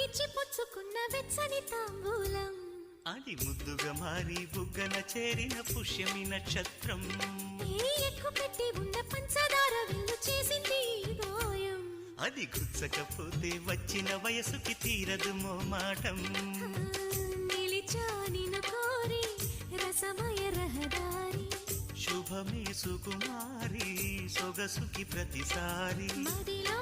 ఇచ్చి పుచ్చుకున్న వెచ్చని తాంబూలం అది ముద్దుగా మారి బుగ్గన చేరిన పుష్యమి నక్షత్రం ఎక్కు పెట్టి ఉన్న పంచదార విల్లు చేసింది గాయం అది గుచ్చకపోతే వచ్చిన వయసుకి తీరదు మోమాటం నిలిచా నిన్ను కోరి రసమయ రహదారి శుభమే సుకుమారి సొగసుకి ప్రతిసారి మదిలో